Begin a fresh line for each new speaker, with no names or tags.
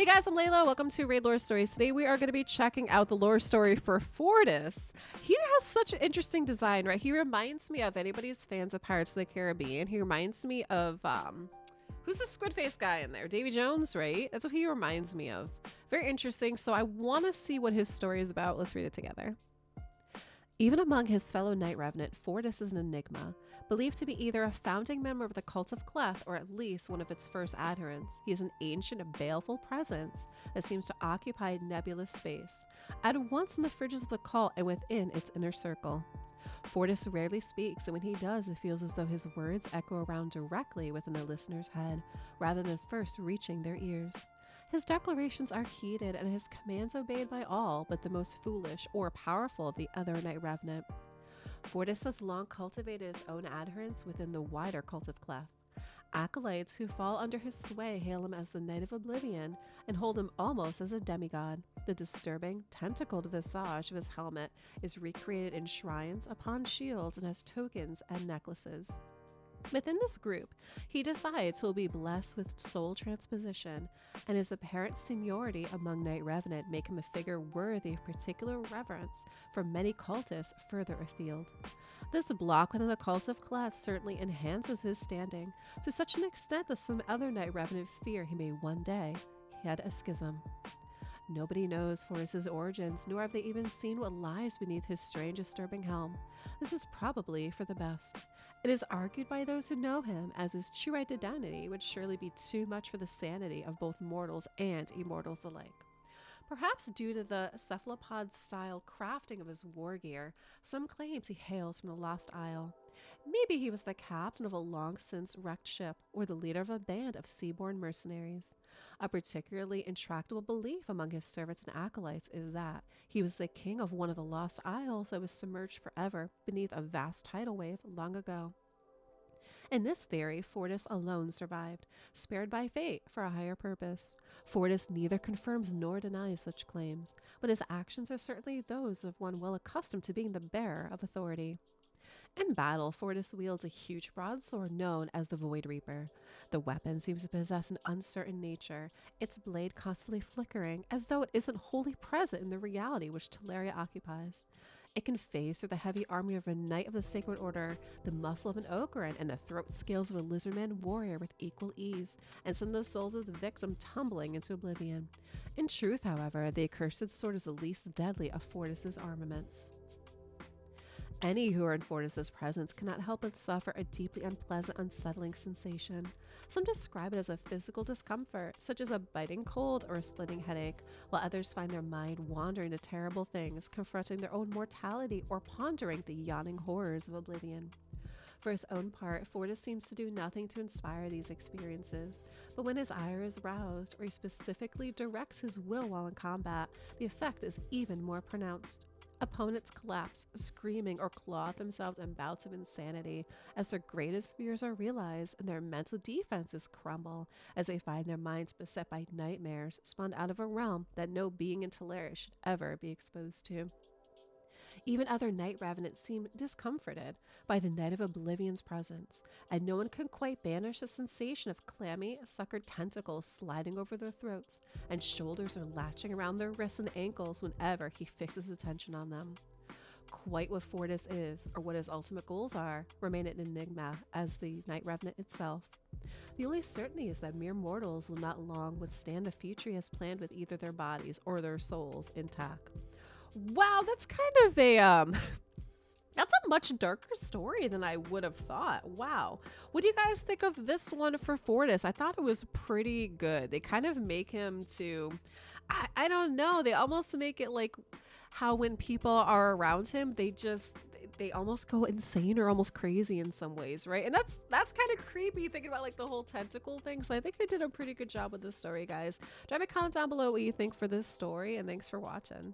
Hey guys, I'm Layla. Welcome to Raid Lore Stories. Today we are going to be checking out the lore story for Fortus. He has such an interesting design, right? He reminds me of anybody's fans of Pirates of the Caribbean. He reminds me of who's the squid face guy in there? Davy Jones, right? That's what he reminds me of. Very interesting. So I want to see what his story is about. Let's read it together. Even among his fellow Knight Revenant, Fortus is an enigma, believed to be either a founding member of the cult of Cleth or at least one of its first adherents. He is an ancient and baleful presence that seems to occupy nebulous space, at once in the fringes of the cult and within its inner circle. Fortus rarely speaks, and when he does, it feels as though his words echo around directly within the listener's head, rather than first reaching their ears. His declarations are heeded and his commands obeyed by all but the most foolish or powerful of the other Knight Revenant. Fortus has long cultivated his own adherents within the wider cult of Cleth. Acolytes who fall under his sway hail him as the Knight of Oblivion and hold him almost as a demigod. The disturbing, tentacled visage of his helmet is recreated in shrines, upon shields, and as tokens and necklaces. Within this group, he decides he'll be blessed with soul transposition, and his apparent seniority among Knight Revenant make him a figure worthy of particular reverence from many cultists further afield. This block within the cult of Cleth certainly enhances his standing, to such an extent that some other Knight Revenant fear he may one day head a schism. Nobody knows Fortus's origins, nor have they even seen what lies beneath his strange, disturbing helm. This is probably for the best. It is argued by those who know him as his true identity would surely be too much for the sanity of both mortals and immortals alike. Perhaps due to the cephalopod-style crafting of his war gear, some claims he hails from the Lost Isle. Maybe he was the captain of a long-since wrecked ship or the leader of a band of seaborne mercenaries. A particularly intractable belief among his servants and acolytes is that he was the king of one of the Lost Isles that was submerged forever beneath a vast tidal wave long ago. In this theory, Fortus alone survived, spared by fate for a higher purpose. Fortus neither confirms nor denies such claims, but his actions are certainly those of one well accustomed to being the bearer of authority. In battle, Fortus wields a huge broadsword known as the Void Reaper. The weapon seems to possess an uncertain nature, its blade constantly flickering, as though it isn't wholly present in the reality which Teleria occupies. It can phase through the heavy army of a Knight of the Sacred Order, the muscle of an Ocaran, and the throat scales of a Lizardman warrior with equal ease, and send the souls of the victim tumbling into oblivion. In truth, however, the accursed sword is the least deadly of Fortus's armaments. Any who are in Fortus's presence cannot help but suffer a deeply unpleasant, unsettling sensation. Some describe it as a physical discomfort, such as a biting cold or a splitting headache, while others find their mind wandering to terrible things, confronting their own mortality or pondering the yawning horrors of oblivion. For his own part, Fortus seems to do nothing to inspire these experiences, but when his ire is roused or he specifically directs his will while in combat, the effect is even more pronounced. Opponents collapse, screaming or clothe themselves in bouts of insanity as their greatest fears are realized and their mental defenses crumble as they find their minds beset by nightmares spawned out of a realm that no being in Teleria should ever be exposed to. Even other Knight Revenants seem discomforted by the Knight of Oblivion's presence, and no one can quite banish the sensation of clammy, suckered tentacles sliding over their throats, and shoulders are latching around their wrists and ankles whenever he fixes attention on them. Quite what Fortus is, or what his ultimate goals are, remain an enigma as the Knight Revenant itself. The only certainty is that mere mortals will not long withstand the future he has planned with either their bodies or their souls intact. Wow, that's kind of a that's a much darker story than I would have thought. Wow. What do you guys think of this one for Fortus? I thought it was pretty good. They kind of make him to I don't know, they almost make it like how when people are around him, they almost go insane or almost crazy in some ways, right? And that's kind of creepy thinking about like the whole tentacle thing. So I think they did a pretty good job with this story, guys. Drop a comment down below what you think for this story, and thanks for watching.